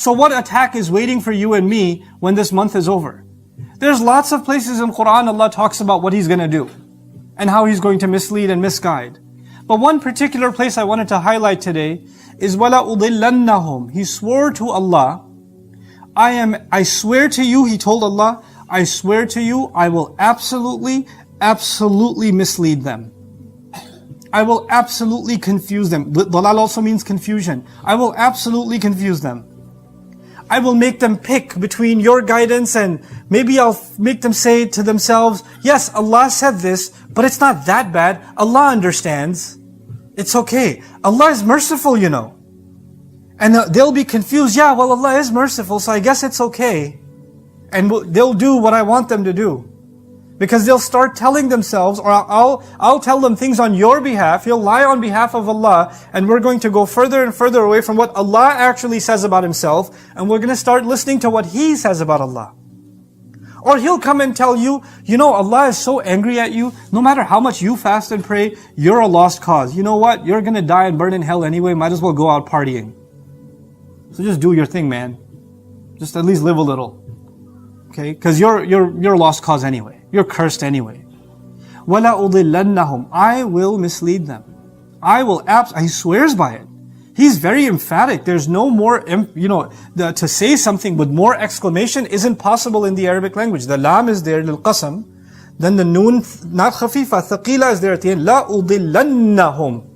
So what attack is waiting for you and me when this month is over? There's lots of places in Quran Allah talks about what He's going to do and how He's going to mislead and misguide. But one particular place I wanted to highlight today is وَلَا أُضِلَّنَّهُمْ. He swore to Allah, I swear to you, He told Allah, I swear to you, I will absolutely mislead them. I will absolutely confuse them. Dalal also means confusion. I will absolutely confuse them. I will make them pick between your guidance and maybe I'll make them say to themselves, yes, Allah said this, but it's not that bad. Allah understands. It's okay. Allah is merciful, you know. And they'll be confused. Yeah, well, Allah is merciful, so I guess it's okay. And they'll do what I want them to do. Because they'll start telling themselves, or I'll tell them things on your behalf, He'll lie on behalf of Allah, and we're going to go further and further away from what Allah actually says about Himself, and we're going to start listening to what He says about Allah. Or He'll come and tell you, you know, Allah is so angry at you, no matter how much you fast and pray, you're a lost cause. You know what? You're going to die and burn in hell anyway, might as well go out partying. So just do your thing, man. Just at least live a little. Okay? Because you're a lost cause anyway. You're cursed anyway. وَلَا أُضِلَّنَّهُمْ. I will mislead them. He swears by it. He's very emphatic. There's no more, to say something with more exclamation isn't possible in the Arabic language. The lam is there, للقسم. Then the noon, not khafifa, thaqila is there at the end. لَا أُضِلَّنَّهُمْ.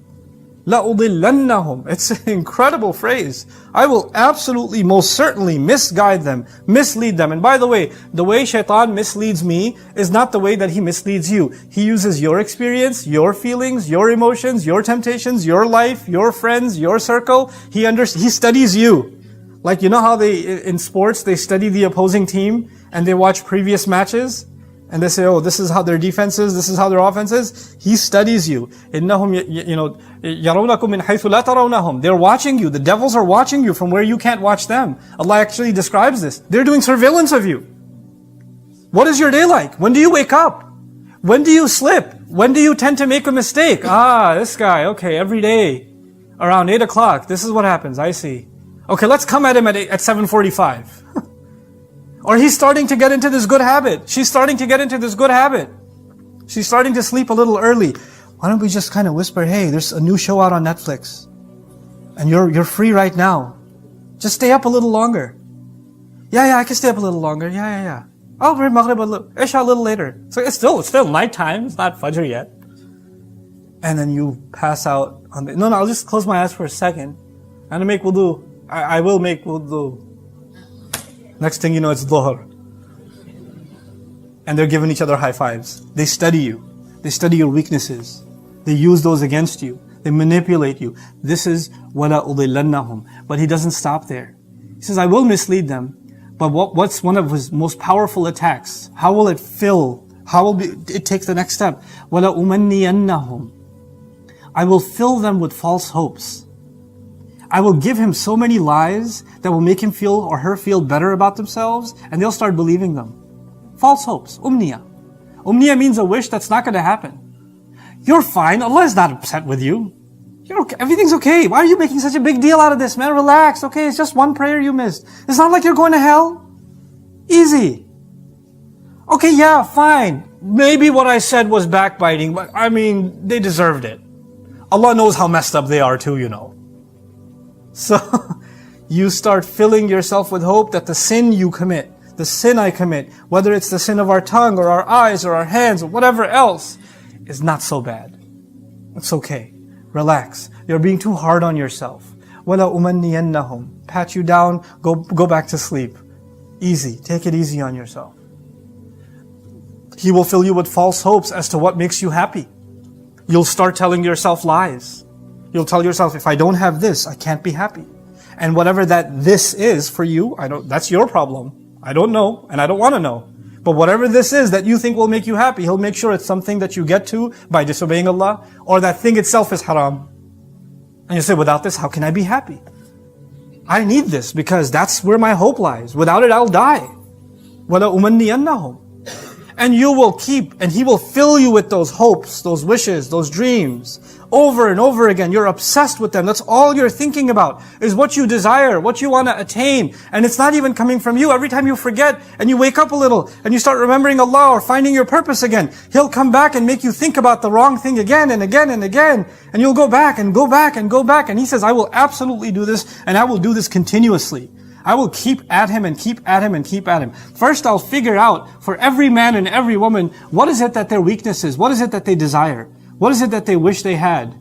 لَا أُضِلَّنَّهُمْ. It's an incredible phrase. I will absolutely, most certainly misguide them, mislead them. And by the way Shaytaan misleads me is not the way that he misleads you. He uses your experience, your feelings, your emotions, your temptations, your life, your friends, your circle. He studies you. Like, you know how in sports, they study the opposing team and they watch previous matches? And they say, oh, this is how their defense is, this is how their offense is. He studies you. إِنَّهُمْ يَرَوْنَكُمْ مِنْ حَيْثُ لَا تَرَوْنَهُمْ. They're watching you. The devils are watching you from where you can't watch them. Allah actually describes this. They're doing surveillance of you. What is your day like? When do you wake up? When do you slip? When do you tend to make a mistake? This guy, okay, every day, around 8 o'clock, this is what happens, I see. Okay, let's come at him at 7:45. Or he's starting to get into this good habit. She's starting to get into this good habit. She's starting to sleep a little early. Why don't we just kind of whisper, hey, there's a new show out on Netflix. And you're free right now. Just stay up a little longer. Yeah, I can stay up a little longer. Yeah. Oh, we're Maghrib Isha a little later. So it's still nighttime. It's not Fajr yet. And then you pass out on the... No, I'll just close my eyes for a second. And I make wudu. I will make wudu. Next thing you know, it's Dhuhr. And they're giving each other high fives. They study you. They study your weaknesses. They use those against you. They manipulate you. This is وَلَا أُضِلَّنَّهُمْ. But he doesn't stop there. He says, I will mislead them. But what's one of his most powerful attacks? How will it fill? How will it take the next step? وَلَا أُمَنِّيَنَّهُمْ. I will fill them with false hopes. I will give him so many lies that will make him feel or her feel better about themselves, and they'll start believing them. False hopes. Umniya. Umniya means a wish that's not going to happen. You're fine. Allah is not upset with you. You're okay. Everything's okay. Why are you making such a big deal out of this, man? Relax. Okay, it's just one prayer you missed. It's not like you're going to hell. Easy. Okay, yeah, fine. Maybe what I said was backbiting, but I mean, they deserved it. Allah knows how messed up they are too, you know. So, you start filling yourself with hope that the sin you commit, the sin I commit, whether it's the sin of our tongue or our eyes or our hands or whatever else, is not so bad. It's okay. Relax. You're being too hard on yourself. وَلَا أُمَنِّيَنَّهُمْ. Pat you down, go back to sleep. Easy. Take it easy on yourself. He will fill you with false hopes as to what makes you happy. You'll start telling yourself lies. You'll tell yourself, if I don't have this, I can't be happy. And whatever that this is for you, that's your problem. I don't know, and I don't want to know. But whatever this is that you think will make you happy, He'll make sure it's something that you get to by disobeying Allah, or that thing itself is haram. And you say, without this, how can I be happy? I need this because that's where my hope lies. Without it, I'll die. وَلَا أُمَنِّيَنَّهُمْ. And you will keep, and He will fill you with those hopes, those wishes, those dreams, over and over again. You're obsessed with them. That's all you're thinking about, is what you desire, what you want to attain. And it's not even coming from you. Every time you forget and you wake up a little and you start remembering Allah or finding your purpose again, He'll come back and make you think about the wrong thing again and again and again. And you'll go back and go back and go back. And He says, I will absolutely do this, and I will do this continuously. I will keep at him and keep at him and keep at him. First, I'll figure out for every man and every woman, what is it that their weakness is? What is it that they desire? What is it that they wish they had?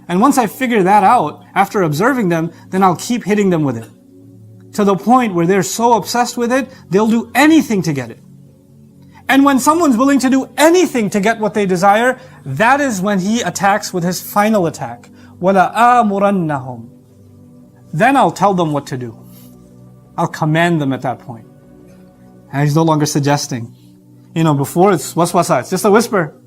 And once I figure that out, after observing them, then I'll keep hitting them with it. To the point where they're so obsessed with it, they'll do anything to get it. And when someone's willing to do anything to get what they desire, that is when He attacks with His final attack. وَلَآمُرَنَّهُمْ. Then I'll tell them what to do. I'll command them at that point. And He's no longer suggesting. Before it's waswasa, it's just a whisper.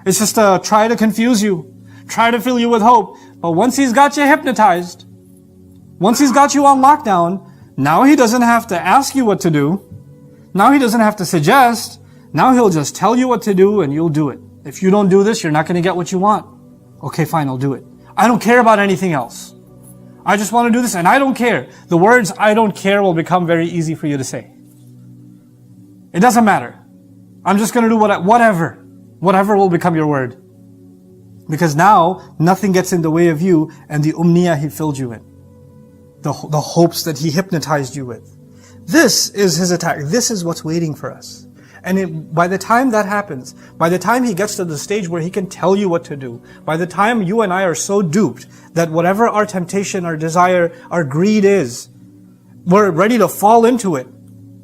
It's just to try to confuse you, try to fill you with hope. But once He's got you hypnotized, once He's got you on lockdown, now He doesn't have to ask you what to do. Now He doesn't have to suggest. Now He'll just tell you what to do and you'll do it. If you don't do this, you're not going to get what you want. Okay, fine, I'll do it. I don't care about anything else. I just want to do this and I don't care. The words I don't care will become very easy for you to say. It doesn't matter. I'm just going to do whatever. Whatever will become your word. Because now nothing gets in the way of you and the umniyah He filled you in. The hopes that He hypnotized you with. This is His attack. This is what's waiting for us. And by the time that happens, by the time He gets to the stage where He can tell you what to do, by the time you and I are so duped that whatever our temptation, our desire, our greed is, we're ready to fall into it,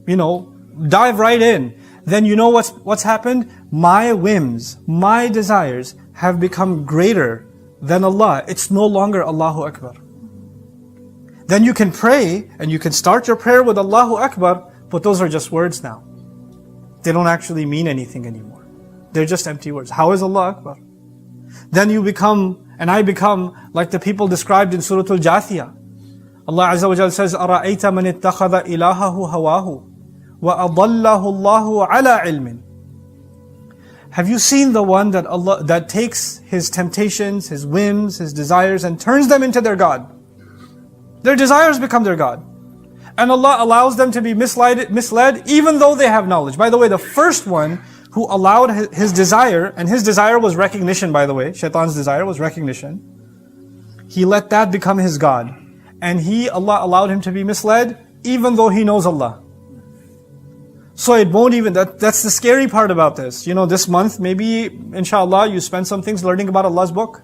dive right in, then you know what's happened? My whims, my desires have become greater than Allah. It's no longer Allahu Akbar. Then you can pray and you can start your prayer with Allahu Akbar, but those are just words now. They don't actually mean anything anymore. They're just empty words. How is Allah Akbar? Then you become, and I become, like the people described in Surah Al-Jathiyah. Allah Azza wa Jalla says, أَرَأَيْتَ مَنِ اتَّخَذَ إِلَهَهُ هَوَاهُ وَأَضَلَّهُ اللَّهُ عَلَى عِلْمٍ. Have you seen the one that takes his temptations, his whims, his desires, and turns them into their God? Their desires become their God. And Allah allows them to be misled even though they have knowledge. By the way, the first one who allowed his desire, and his desire was recognition, by the way. Shaytan's desire was recognition. He let that become his God. And Allah allowed him to be misled even though he knows Allah. So it won't even, that's the scary part about this. This month, maybe, inshallah, you spend some things learning about Allah's book.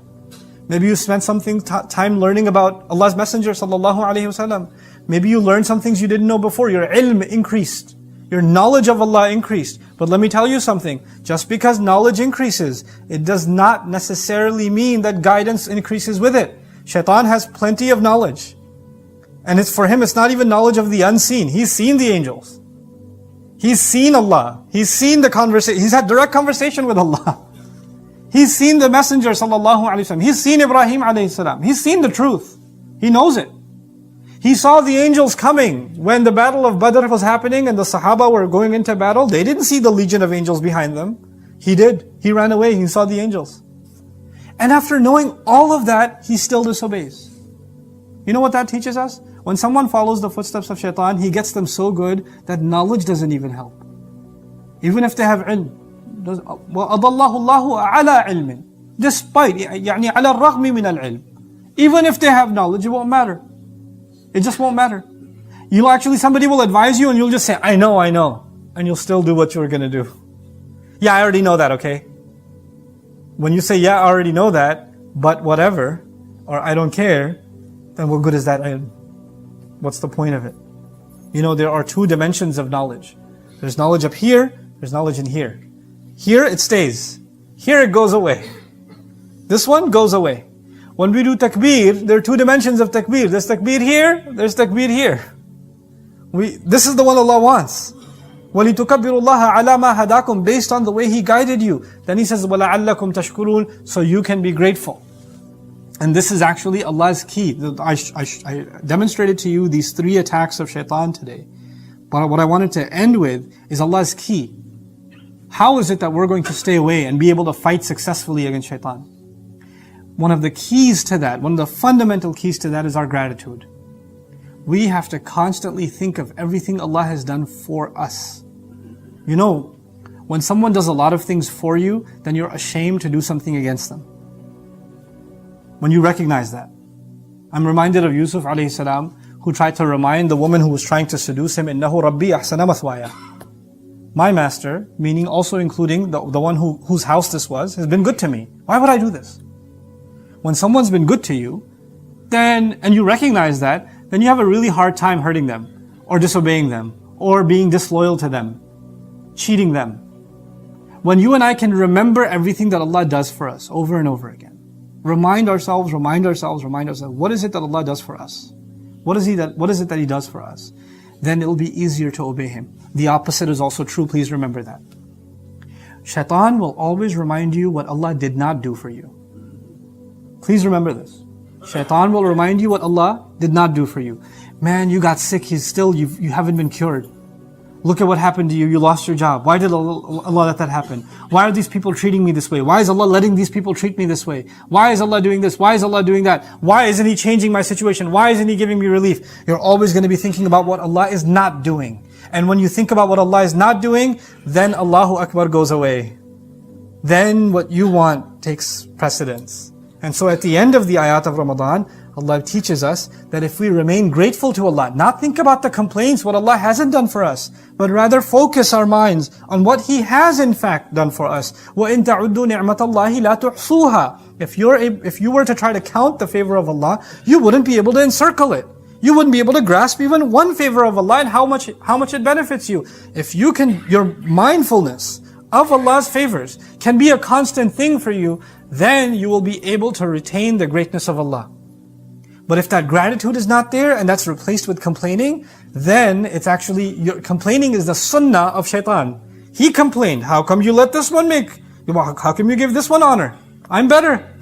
Maybe you spent time learning about Allah's Messenger sallallahu alaihi wasallam. Maybe you learned some things you didn't know before. Your ilm increased. Your knowledge of Allah increased. But let me tell you something. Just because knowledge increases, it does not necessarily mean that guidance increases with it. Shaitan has plenty of knowledge. And for him, it's not even knowledge of the unseen. He's seen the angels. He's seen Allah. He's seen the conversation. He's had direct conversation with Allah. He's seen the Messenger sallallahu alaihi wasallam. He's seen Ibrahim alayhi salam. He's seen the truth. He knows it. He saw the angels coming when the battle of Badr was happening and the Sahaba were going into battle. They didn't see the legion of angels behind them. He did. He ran away. He saw the angels. And after knowing all of that, he still disobeys. You know what that teaches us? When someone follows the footsteps of Shaitan, he gets them so good that knowledge doesn't even help. Even if they have ilm. وَأَضَلَّهُ اللَّهُ عَلَى عِلْمٍ. Despite, يعني على الرغم من العلم. Even if they have knowledge, it won't matter. It just won't matter. Somebody will advise you and you'll just say, I know. And you'll still do what you were going to do. Yeah, I already know that, okay? When you say, yeah, I already know that, but whatever, or I don't care, then what good is that? What's the point of it? There are two dimensions of knowledge. There's knowledge up here, there's knowledge in here. Here it stays. Here it goes away. This one goes away. When we do takbir, there are two dimensions of takbir. There's takbir here, there's takbir here. This is the one Allah wants. وَلِتُكَبِّرُ اللَّهَ عَلَى مَا هَدَاكُمْ. Based on the way He guided you. Then He says, وَلَعَلَّكُمْ تَشْكُرُونَ. So you can be grateful. And this is actually Allah's key. I demonstrated to you these 3 attacks of Shaitan today. But what I wanted to end with is Allah's key. How is it that we're going to stay away and be able to fight successfully against Shaitan? one of the keys to that, one of the fundamental keys to that is our gratitude. We have to constantly think of everything Allah has done for us. You know, when someone does a lot of things for you, then you're ashamed to do something against them. When you recognize that. I'm reminded of Yusuf alayhi salam, who tried to remind the woman who was trying to seduce him, إِنَّهُ رَبِّي أَحْسَنَ مَثْوَايَ. My master, meaning also including the one whose house this was, has been good to me. Why would I do this? When someone's been good to you, and you recognize that, then you have a really hard time hurting them, or disobeying them, or being disloyal to them, cheating them. When you and I can remember everything that Allah does for us over and over again, remind ourselves, what is it that Allah does for us? What is it that He does for us? Then it'll be easier to obey Him. The opposite is also true, please remember that. Shaytaan will always remind you what Allah did not do for you. Please remember this. Shaytaan will remind you what Allah did not do for you. Man, you got sick, you haven't been cured. Look at what happened to you, you lost your job. Why did Allah let that happen? Why are these people treating me this way? Why is Allah letting these people treat me this way? Why is Allah doing this? Why is Allah doing that? Why isn't He changing my situation? Why isn't He giving me relief? You're always going to be thinking about what Allah is not doing. And when you think about what Allah is not doing, then Allahu Akbar goes away. Then what you want takes precedence. And so at the end of the ayat of Ramadan, Allah teaches us that if we remain grateful to Allah, not think about the complaints, what Allah hasn't done for us, but rather focus our minds on what He has in fact done for us. وَإِن تَعُدُّوا نِعْمَةَ اللَّهِ لَا تُحْصُوهَا. If you were to try to count the favor of Allah, you wouldn't be able to encircle it. You wouldn't be able to grasp even one favor of Allah and how much it benefits you. If your mindfulness of Allah's favors can be a constant thing for you, then you will be able to retain the greatness of Allah. But if that gratitude is not there and that's replaced with complaining, then it's actually, complaining is the sunnah of Shaytaan. He complained, how come you let this one how come you give this one honor? I'm better.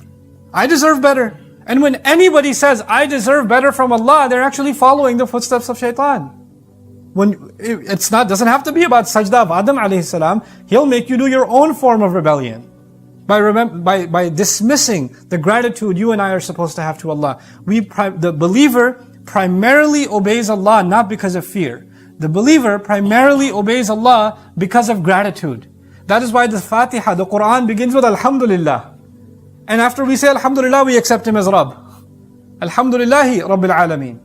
I deserve better. And when anybody says, I deserve better from Allah, they're actually following the footsteps of Shaytaan. Doesn't have to be about sajda of Adam alayhi salam. He'll make you do your own form of rebellion. By dismissing the gratitude you and I are supposed to have to Allah. The believer primarily obeys Allah not because of fear. The believer primarily obeys Allah because of gratitude. That is why the Fatiha, the Quran begins with Alhamdulillah. And after we say Alhamdulillah, we accept Him as Rabb. Alhamdulillahi Rabbil Alameen.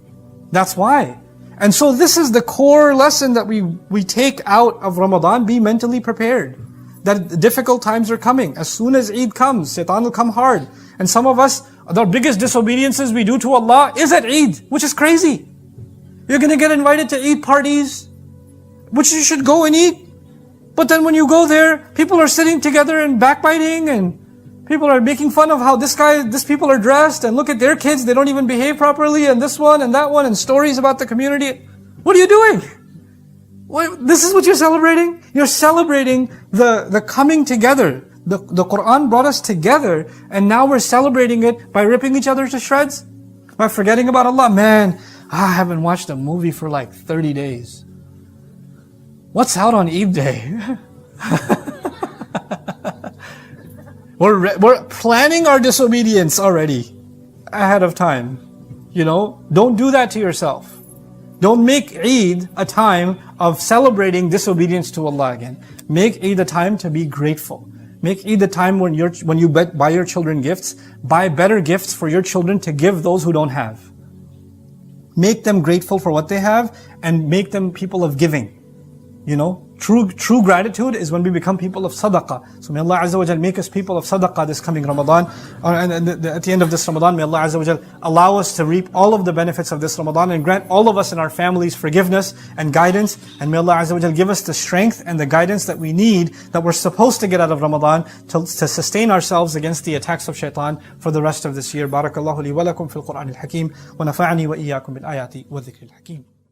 That's why. And so this is the core lesson that we take out of Ramadan. Be mentally prepared. That difficult times are coming. As soon as Eid comes, Shaytaan will come hard. And some of us, the biggest disobediences we do to Allah is at Eid, which is crazy. You're going to get invited to Eid parties, which you should go and eat. But then when you go there, people are sitting together and backbiting, and people are making fun of how these people are dressed, and look at their kids, they don't even behave properly, and this one and that one, and stories about the community. What are you doing? This is what you're celebrating? You're celebrating the coming together. The Quran brought us together, and now we're celebrating it by ripping each other to shreds? By forgetting about Allah? Man, I haven't watched a movie for like 30 days. What's out on Eid Day? We're planning our disobedience already ahead of time. Don't do that to yourself. Don't make Eid a time of celebrating disobedience to Allah again. Make Eid a time to be grateful. Make Eid a time when you buy your children gifts, buy better gifts for your children to give those who don't have. Make them grateful for what they have and make them people of giving. True gratitude is when we become people of sadaqah. So may Allah Azza wa Jal make us people of sadaqah this coming Ramadan. And at the end of this Ramadan, may Allah Azza wa Jal allow us to reap all of the benefits of this Ramadan and grant all of us and our families forgiveness and guidance. And may Allah Azza wa Jal give us the strength and the guidance that we need, that we're supposed to get out of Ramadan to sustain ourselves against the attacks of Shaytaan for the rest of this year. Barakallahu li wa lakum fil Qur'an al-Hakim wa nafa'ani wa iyyakum bil ayati wa dhikril hakim.